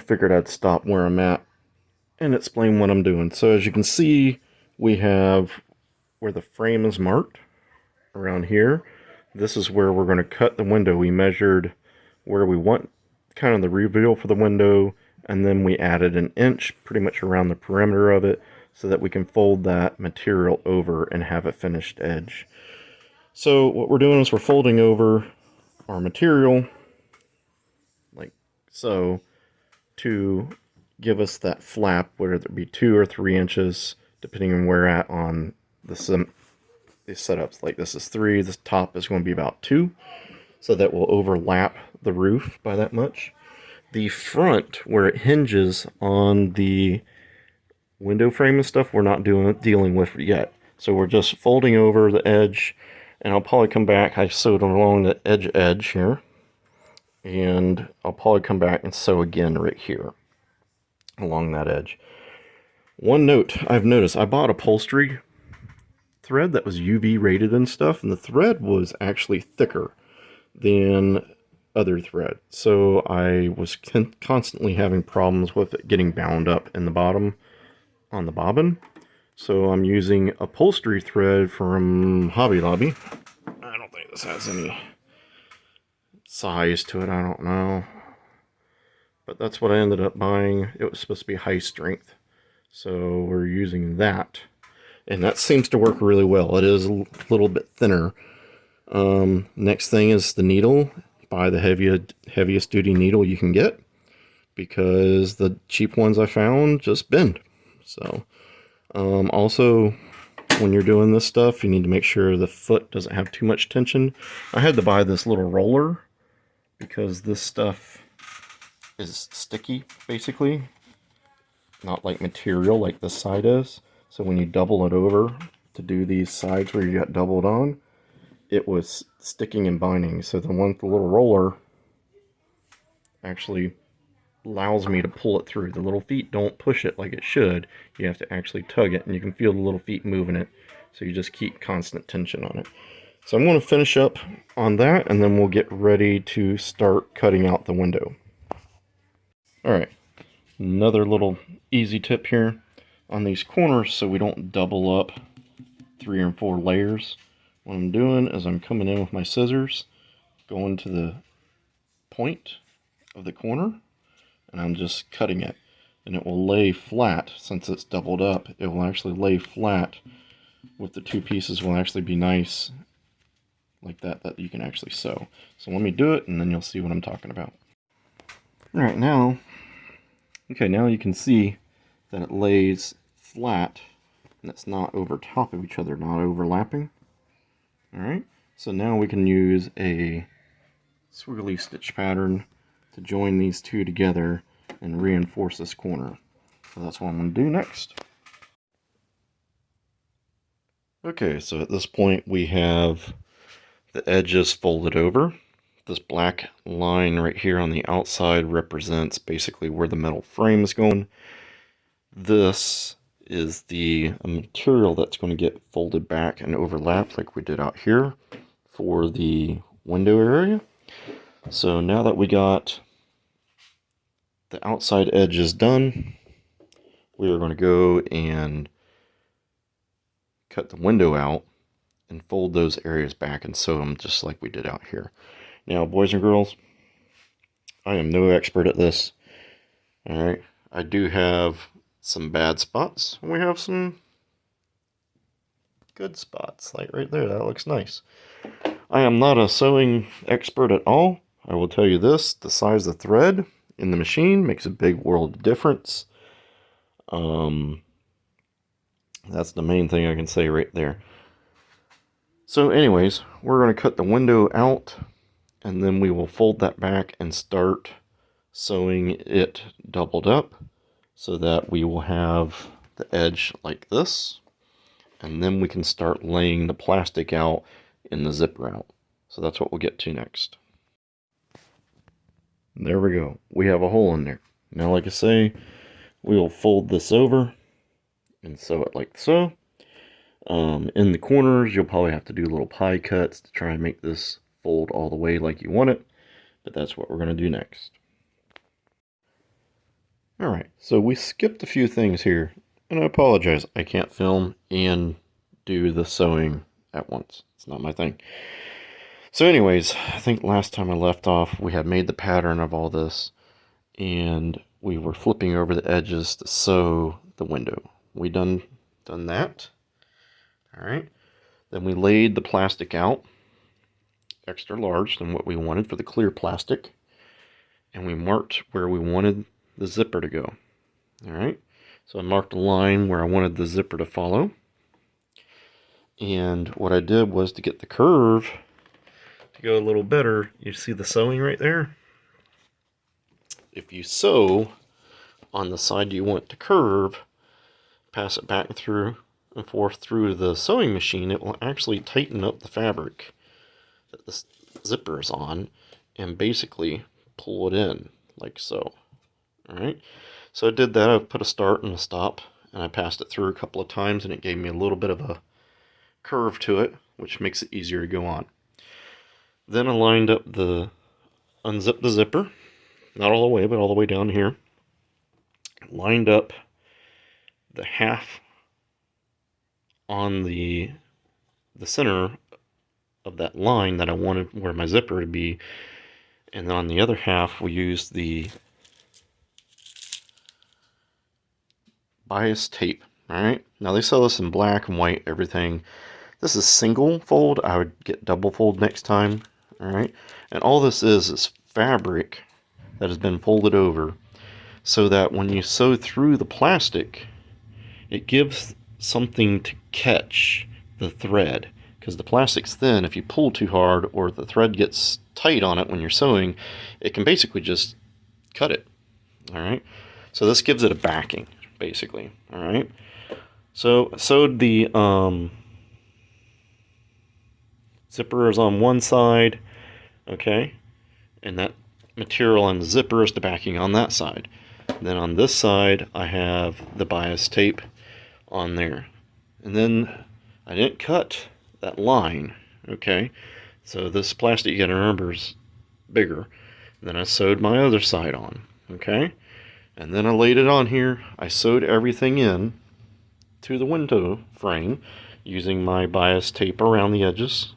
figured I'd stop where I'm at and explain what I'm doing. So as you can see, we have where the frame is marked around here. This is where we're going to cut the window. We measured where we want kind of the reveal for the window, and then we added an inch pretty much around the perimeter of it so that we can fold that material over and have a finished edge. So what we're doing is we're folding over our material like so to give us that flap, whether it be 2 or 3 inches, depending on where we're at on these setups. Like this is 3, this top is going to be about 2, so that will overlap the roof by that much. The front, where it hinges on the window frame and stuff, we're not dealing with yet. So we're just folding over the edge, and I'll probably come back. I sewed along the edge here, and I'll probably come back and sew again right here along that edge. One note I've noticed, I bought upholstery thread that was UV rated and stuff, and the thread was actually thicker than other thread. So I was constantly having problems with it getting bound up in the bottom on the bobbin. So I'm using upholstery thread from Hobby Lobby. I don't think this has any size to it, I don't know. But that's what I ended up buying. It was supposed to be high strength. So we're using that. And that seems to work really well. It is a little bit thinner. Next thing is the needle. Buy the heaviest duty needle you can get, because the cheap ones I found just bend. So also, when you're doing this stuff, you need to make sure the foot doesn't have too much tension. I had to buy this little roller because this stuff is sticky, basically. Not like material like this side is. So when you double it over to do these sides where you got doubled on, it was sticking and binding. So the little roller actually allows me to pull it through. The little feet don't push it like it should. You have to actually tug it, and you can feel the little feet moving it. So you just keep constant tension on it. So I'm going to finish up on that, and then we'll get ready to start cutting out the window. Alright, another little easy tip here on these corners, so we don't double up 3 or 4 layers. What I'm doing is I'm coming in with my scissors, going to the point of the corner, and I'm just cutting it. And it will lay flat. Since it's doubled up, it will actually lay flat with the 2 pieces. Will actually be nice like that you can actually sew. So let me do it, and then you'll see what I'm talking about. Alright, now you can see that it lays flat, and it's not over top of each other, not overlapping. Alright, so now we can use a swiggly stitch pattern to join these 2 together and reinforce this corner. So that's what I'm going to do next. Okay, so at this point we have the edges folded over. This black line right here on the outside represents basically where the metal frame is going. This is the material that's going to get folded back and overlapped like we did out here for the window area. So now that we got the outside edges done, we are going to go and cut the window out and fold those areas back and sew them just like we did out here. Now, boys and girls, I am no expert at this. Alright, I do have some bad spots, and we have some good spots, like right there. That looks nice. I am not a sewing expert at all. I will tell you this, the size of thread in the machine makes a big world of difference. That's the main thing I can say right there. So anyways, we're going to cut the window out, and then we will fold that back and start sewing it doubled up so that we will have the edge like this, and then we can start laying the plastic out in the zipper out. So that's what we'll get to next. There we go. We have a hole in there. Now, like I say, we will fold this over and sew it like so. In the corners, you'll probably have to do little pie cuts to try and make this fold all the way like you want it, but that's what we're going to do next. Alright, so we skipped a few things here, and I apologize. I can't film and do the sewing at once. It's not my thing. So anyways, I think last time I left off, we had made the pattern of all this, and we were flipping over the edges to sew the window. We done that. Alright, then we laid the plastic out, extra large than what we wanted for the clear plastic, and we marked where we wanted the zipper to go. Alright, so I marked a line where I wanted the zipper to follow, and what I did was to get the curve to go a little better. You see the sewing right there? If you sew on the side you want to curve, pass it back through and forth through the sewing machine, it will actually tighten up the fabric that the zipper is on and basically pull it in like so. Alright, so I did that. I put a start and a stop, and I passed it through a couple of times, and it gave me a little bit of a curve to it, which makes it easier to go on. Then I lined up unzipped the zipper, not all the way, but all the way down here. Lined up the half on the center of that line that I wanted where my zipper to be, and on the other half we used the bias tape. Alright, now they sell this in black and white, everything. This is single fold. I would get double fold next time. Alright, and all this is fabric that has been folded over so that when you sew through the plastic, it gives something to catch the thread, because the plastic's thin. If you pull too hard or the thread gets tight on it when you're sewing, it can basically just cut it. Alright, so this gives it a backing, basically. Alright, so I sewed the zipper is on one side, okay, and that material on the zipper is the backing on that side. Then on this side I have the bias tape on there, and then I didn't cut that line, okay, so this plastic, you gotta remember, is bigger. Then I sewed my other side on, okay, and then I laid it on here. I sewed everything in to the window frame using my bias tape around the edges,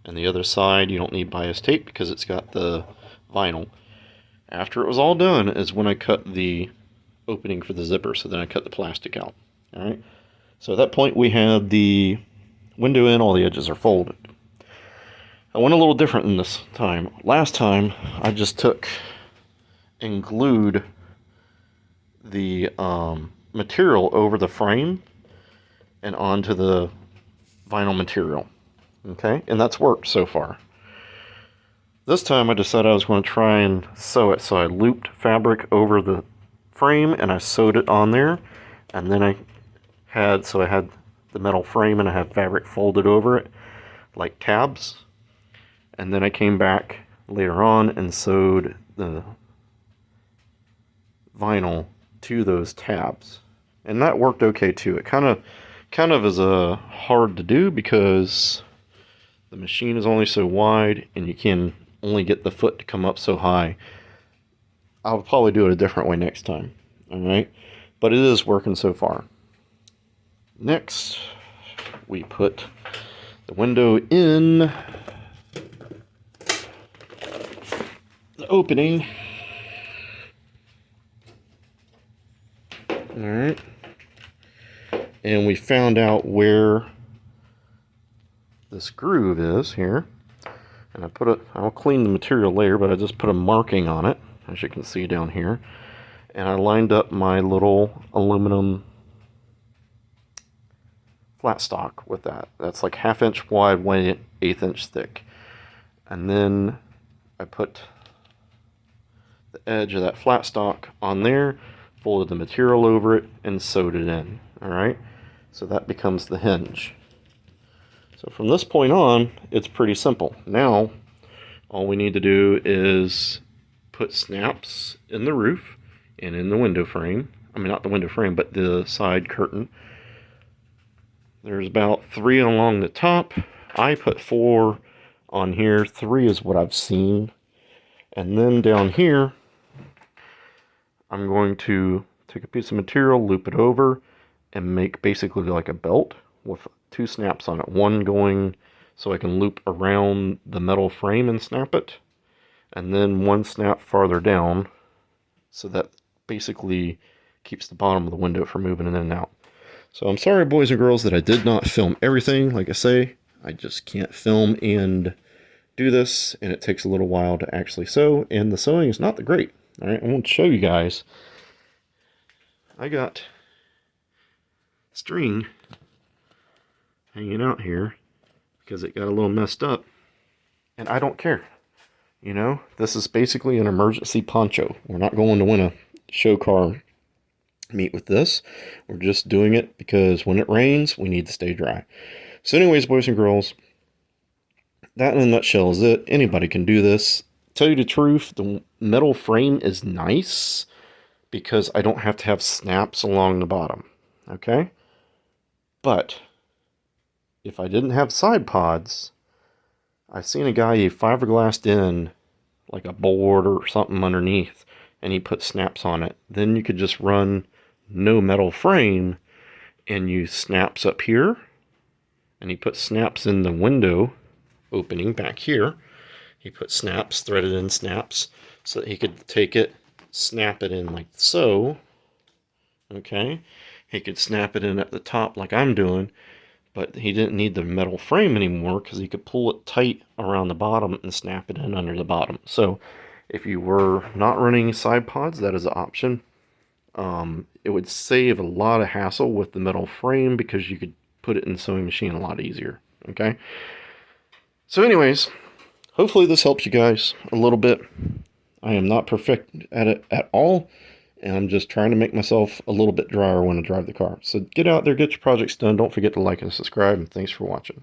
and the other side you don't need bias tape because it's got the vinyl. After it was all done is when I cut the opening for the zipper, so then I cut the plastic out. Alright, so at that point we had the window in, all the edges are folded. I went a little different in this time. Last time I just took and glued the material over the frame and onto the vinyl material. Okay, and that's worked so far. This time I decided I was going to try and sew it, so I looped fabric over the frame and I sewed it on there, and then I had the metal frame and I had fabric folded over it like tabs, and then I came back later on and sewed the vinyl to those tabs, and that worked okay too. It kind of is hard to do because the machine is only so wide and you can only get the foot to come up so high. I'll probably do it a different way next time. Alright, but it is working so far. Next, we put the window in the opening. Alright, and we found out where this groove is here, and I'll clean the material later, but I just put a marking on it, as you can see down here, and I lined up my little aluminum flat stock with that. That's like 1/2 inch wide, 1/8 inch thick, and then I put the edge of that flat stock on there, folded the material over it, and sewed it in. Alright, so that becomes the hinge. So from this point on, it's pretty simple. Now, all we need to do is put snaps in the roof and in the window frame. I mean, not the window frame, but the side curtain. There's about 3 along the top. I put 4 on here. 3 is what I've seen. And then down here, I'm going to take a piece of material, loop it over, and make basically like a belt with 2 snaps on it. One going so I can loop around the metal frame and snap it, and then 1 snap farther down, so that basically keeps the bottom of the window from moving in and out. So I'm sorry, boys and girls, that I did not film everything. Like I say, I just can't film and do this, and it takes a little while to actually sew, and the sewing is not that great. All right, I want to show you guys. I got string hanging out here because it got a little messed up, and I don't care. You know, this is basically an emergency poncho. We're not going to win a show car meet with this. We're just doing it because when it rains, we need to stay dry. So anyways, boys and girls, that in a nutshell is it. Anybody can do this. Tell you the truth, the metal frame is nice because I don't have to have snaps along the bottom. Okay? But if I didn't have side pods, I've seen a guy, he fiberglassed in like a board or something underneath, and he put snaps on it. Then you could just run no metal frame and use snaps up here, and he put snaps in the window opening back here. He put snaps, threaded in snaps, so that he could take it, snap it in like so. Okay, he could snap it in at the top like I'm doing, but he didn't need the metal frame anymore because he could pull it tight around the bottom and snap it in under the bottom. So if you were not running side pods, that is an option. It would save a lot of hassle with the metal frame because you could put it in the sewing machine a lot easier. Okay, so anyways, hopefully this helps you guys a little bit. I am not perfect at it at all, and I'm just trying to make myself a little bit drier when I drive the car. So get out there, get your projects done. Don't forget to like and subscribe, and thanks for watching.